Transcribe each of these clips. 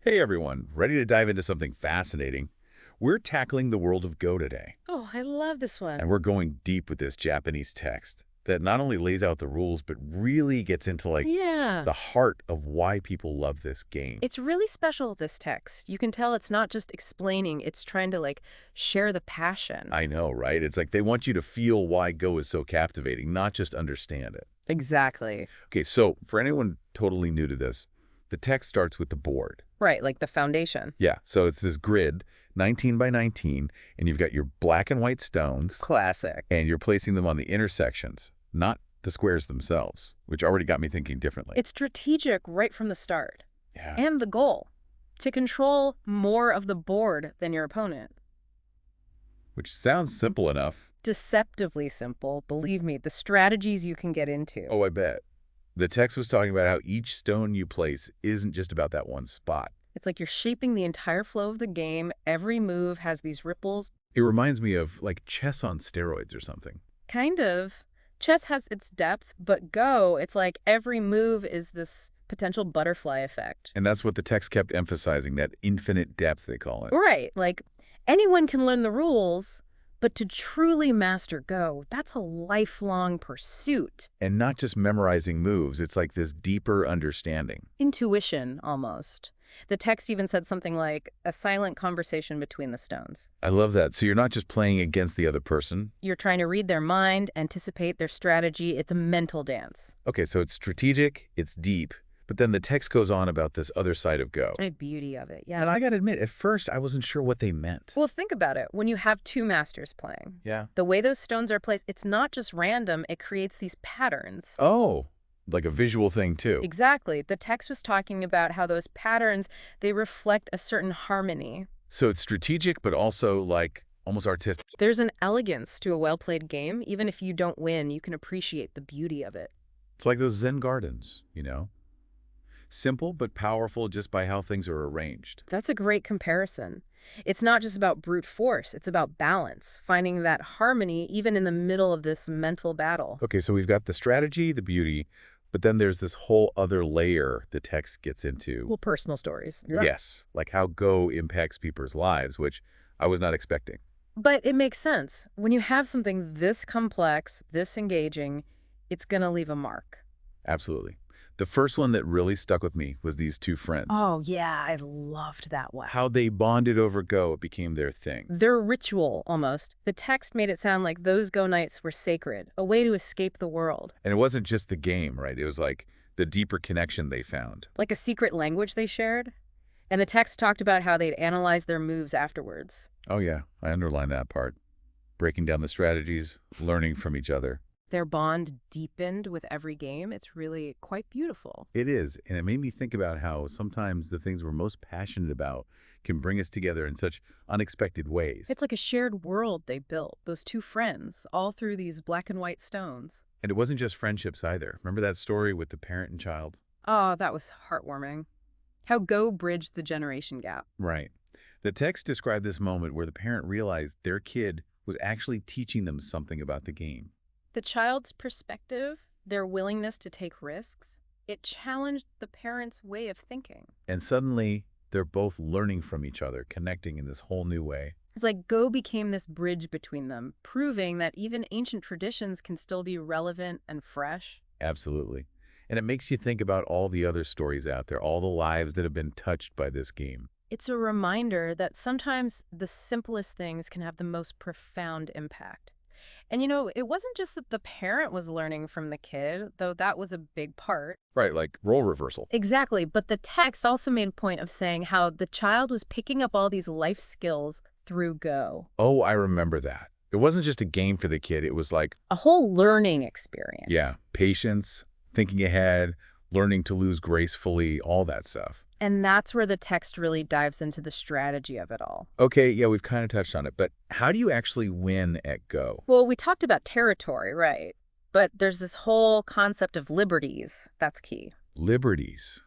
Hey everyone, ready to dive into something fascinating? We're tackling the world of Go today, Oh, I love this and one. we're going deep with this Japanese text that not only lays out the rules, but really gets into Yeah. the heart of why people love this game. It's really special, this text. You can tell it's not just explaining, it's trying to share the passion. I know, right? It's like they want you to feel why Go is so captivating, not just understand it. Exactly. Okay, so for anyone totally new to this, the text starts with the board. Right, like the foundation. Yeah, so it's this grid, 19 by 19, and you've got your black and white stones, Classic. and you're placing them on the intersections, not the squares themselves, which already got me thinking differently. It's strategic right from the start. Yeah, And the goal to control more of the board than your opponent. which sounds simple enough. Deceptively simple. Believe me, the strategies you can get into. Oh, I bet. The text was talking about how each stone you place isn't just about that one spot. It's like you're shaping the entire flow of the game. Every move has these ripples. It reminds me of like chess on steroids or something. Kind of. Chess has its depth, but Go, it's like every move is this potential butterfly effect. And that's what the text kept emphasizing, that infinite depth, they call it. Right, like anyone can learn the rules, but to truly master Go, that's a lifelong pursuit. And not just memorizing moves, it's like this deeper understanding. Intuition, almost. The text even said something like a silent conversation between the stones. I love that. So you're not just playing against the other person. You're trying to read their mind, anticipate their strategy. It's a mental dance. Okay, so it's strategic, it's deep, but then the text goes on about this other side of Go. The beauty of it, yeah. And I gotta admit, at first I wasn't sure what they meant. Well, think about it. When you have two masters playing, Yeah. the way those stones are placed, it's not just random, it creates these patterns. Oh, like a visual thing too. Exactly. The text was talking about how those patterns, they reflect a certain harmony. So it's strategic, but also like almost artistic. There's an elegance to a well-played game. Even if you don't win, you can appreciate the beauty of it. It's like those Zen gardens, you know? Simple, but powerful just by how things are arranged. That's a great comparison. It's not just about brute force, it's about balance, finding that harmony even in the middle of this mental battle. Okay, so we've got the strategy, the beauty, but then there's this whole other layer the text gets into. Well, personal stories. Yeah. Yes, like how Go impacts people's lives, which I was not expecting. But it makes sense. When you have something this complex, this engaging, it's going to leave a mark. Absolutely. The first one that really stuck with me was these two friends. Oh, yeah, I loved that one. How they bonded over Go, it became their thing. Their ritual, almost. The text made it sound like those Go nights were sacred, a way to escape the world. And it wasn't just the game, right? It was like the deeper connection they found. Like a secret language they shared. And the text talked about how they'd analyze their moves afterwards. Oh yeah, I underlined that part. Breaking down the strategies, learning from each other. Their bond deepened with every game. It's really quite beautiful. It is, and it made me think about how sometimes the things we're most passionate about can bring us together in such unexpected ways. It's like a shared world they built, those two friends, all through these black and white stones. And it wasn't just friendships either. Remember that story with the parent and child? Oh, that was heartwarming. How Go bridged the generation gap. Right. The text described this moment where the parent realized their kid was actually teaching them something about the game. The child's perspective, their willingness to take risks, it challenged the parents' way of thinking. And suddenly, they're both learning from each other, connecting in this whole new way. It's like Go became this bridge between them, proving that even ancient traditions can still be relevant and fresh. Absolutely. And it makes you think about all the other stories out there, all the lives that have been touched by this game. It's a reminder that sometimes the simplest things can have the most profound impact. And it wasn't just that the parent was learning from the kid, though that was a big part. Right, like role reversal. Exactly, but the text also made a point of saying how the child was picking up all these life skills through Go. Oh, I remember that. It wasn't just a game for the kid. It was like, A whole learning experience. yeah, patience, thinking ahead, learning to lose gracefully, all that stuff. And that's where the text really dives into the strategy of it all. Okay, yeah, we've kind of touched on it, but how do you actually win at Go? Well, we talked about territory, right? But there's this whole concept of liberties. That's key. Liberties.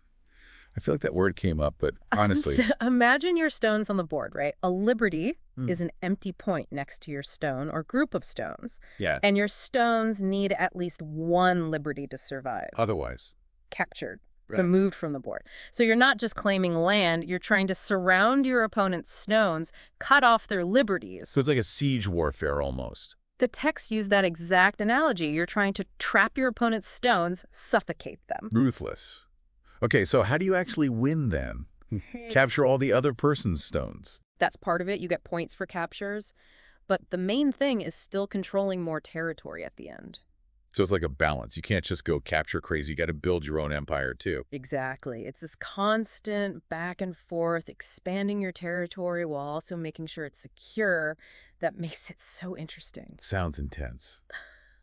I feel like that word came up, but honestly, So imagine your stones on the board, right? A liberty Hmm. is an empty point next to your stone or group of stones. yeah, And your stones need at least one liberty to survive. otherwise. Captured. but moved from the board. So you're not just claiming land, you're trying to surround your opponent's stones, cut off their liberties. So it's like a siege warfare almost. The text used that exact analogy. You're trying to trap your opponent's stones, suffocate them. Ruthless. Okay, so how do you actually win then? Capture all the other person's stones. That's part of it. You get points for captures. But the main thing is still controlling more territory at the end. So it's like a balance. You can't just go capture crazy. You got to build your own empire too. Exactly. It's this constant back and forth, expanding your territory while also making sure it's secure that makes it so interesting. Sounds intense.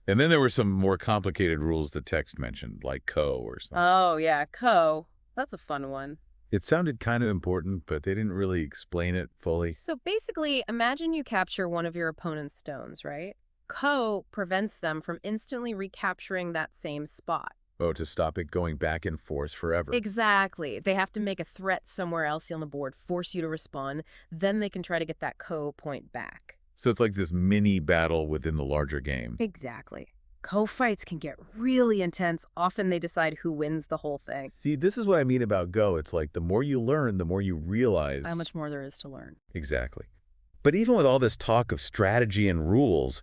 And then there were some more complicated rules the text mentioned, like ko or something. Oh, yeah, ko. That's a fun one. It sounded kind of important, but they didn't really explain it fully. So basically, imagine you capture one of your opponent's stones, right? Ko prevents them from instantly recapturing that same spot. Oh, to stop it going back and forth forever. Exactly. They have to make a threat somewhere else on the board, force you to respond. Then they can try to get that ko point back. So it's like this mini battle within the larger game. Exactly. Co-fights can get really intense. Often they decide who wins the whole thing. See, this is what I mean about Go. It's like the more you learn, the more you realize. How much more there is to learn. Exactly. But even with all this talk of strategy and rules,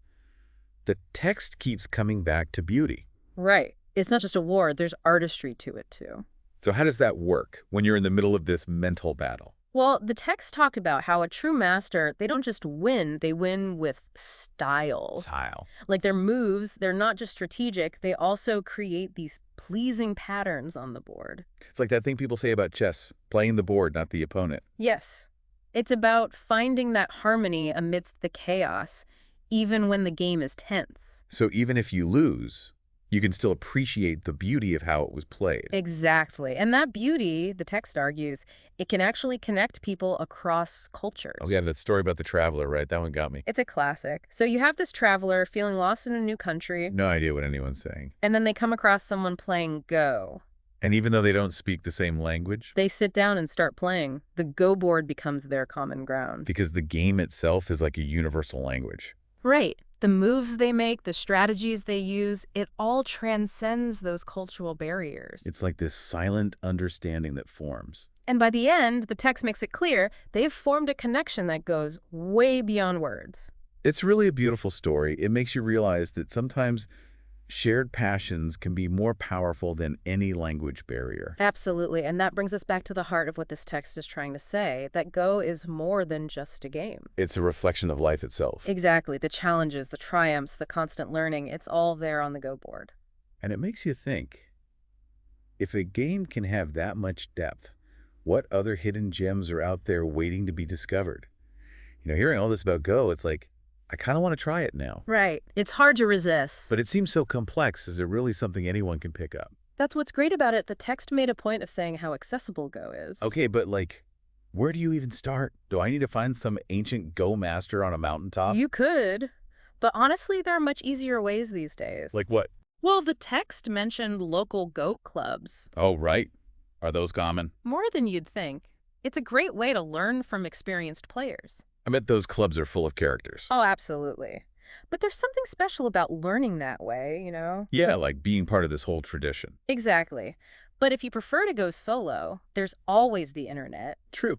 the text keeps coming back to beauty. Right. It's not just a war. There's artistry to it, too. So how does that work when you're in the middle of this mental battle? Well, the text talked about how a true master, they don't just win, they win with style. Style. Like their moves, they're not just strategic, they also create these pleasing patterns on the board. It's like that thing people say about chess, playing the board, not the opponent. Yes. It's about finding that harmony amidst the chaos, even when the game is tense. So even if you lose, you can still appreciate the beauty of how it was played. Exactly. And that beauty, the text argues, it can actually connect people across cultures. Oh yeah, that story about the traveler, right? That one got me. It's a classic. So you have this traveler feeling lost in a new country, No idea what anyone's saying. and then they come across someone playing Go. And even though they don't speak the same language, They sit down and start playing. The Go board becomes their common ground. because the game itself is like a universal language. Right. The moves they make, the strategies they use, it all transcends those cultural barriers. It's like this silent understanding that forms. And by the end, the text makes it clear they've formed a connection that goes way beyond words. It's really a beautiful story. It makes you realize that sometimes shared passions can be more powerful than any language barrier. Absolutely. And that brings us back to the heart of what this text is trying to say, that Go is more than just a game. It's a reflection of life itself. Exactly. The challenges, the triumphs, the constant learning, it's all there on the Go board. And it makes you think, if a game can have that much depth, what other hidden gems are out there waiting to be discovered? You know, hearing all this about Go, it's like, I kind of want to try it now. Right. It's hard to resist. But it seems so complex. Is it really something anyone can pick up? That's what's great about it. The text made a point of saying how accessible Go is. Okay, but like, where do you even start? Do I need to find some ancient Go master on a mountaintop? You could, but honestly, there are much easier ways these days. Like what? Well, the text mentioned local Go clubs. Oh, right. Are those common? More than you'd think. It's a great way to learn from experienced players. I bet those clubs are full of characters. Oh, absolutely. But there's something special about learning that way, you know? Yeah, like being part of this whole tradition. Exactly. But if you prefer to go solo, there's always the internet. True.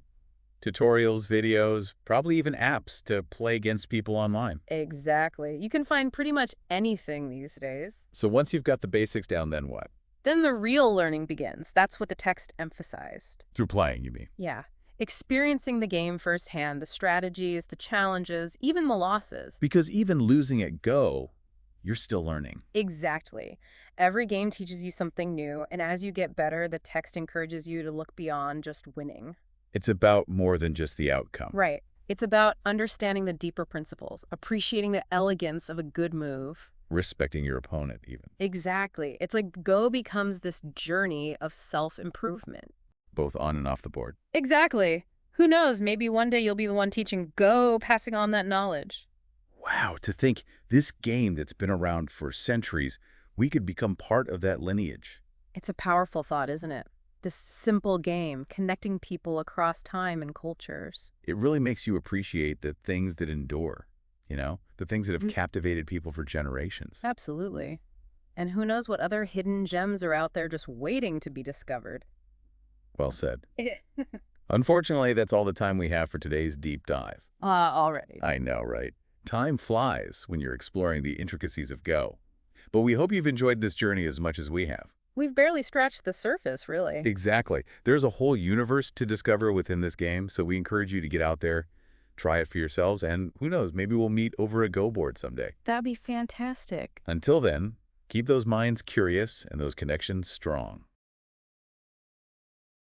Tutorials, videos, probably even apps to play against people online. Exactly. You can find pretty much anything these days. So once you've got the basics down, then what? Then the real learning begins. That's what the text emphasized. Through playing, you mean? Yeah. Experiencing the game firsthand, the strategies, the challenges, even the losses. Because even losing at Go, you're still learning. Exactly. Every game teaches you something new, and as you get better, the text encourages you to look beyond just winning. It's about more than just the outcome. Right. It's about understanding the deeper principles, appreciating the elegance of a good move. Respecting your opponent, even. Exactly. It's like Go becomes this journey of self-improvement. Both on and off the board. Exactly. Who knows, maybe one day you'll be the one teaching Go, passing on that knowledge. Wow, to think this game that's been around for centuries, we could become part of that lineage. It's a powerful thought, isn't it? This simple game, connecting people across time and cultures. It really makes you appreciate the things that endure, you know? The things that have captivated people for generations. Absolutely. And who knows what other hidden gems are out there just waiting to be discovered. Well said. Unfortunately, that's all the time we have for today's deep dive. Already. I know, right? Time flies when you're exploring the intricacies of Go. But we hope you've enjoyed this journey as much as we have. We've barely scratched the surface, really. Exactly. There's a whole universe to discover within this game, so we encourage you to get out there, try it for yourselves, and who knows, maybe we'll meet over a Go board someday. That'd be fantastic. Until then, keep those minds curious and those connections strong.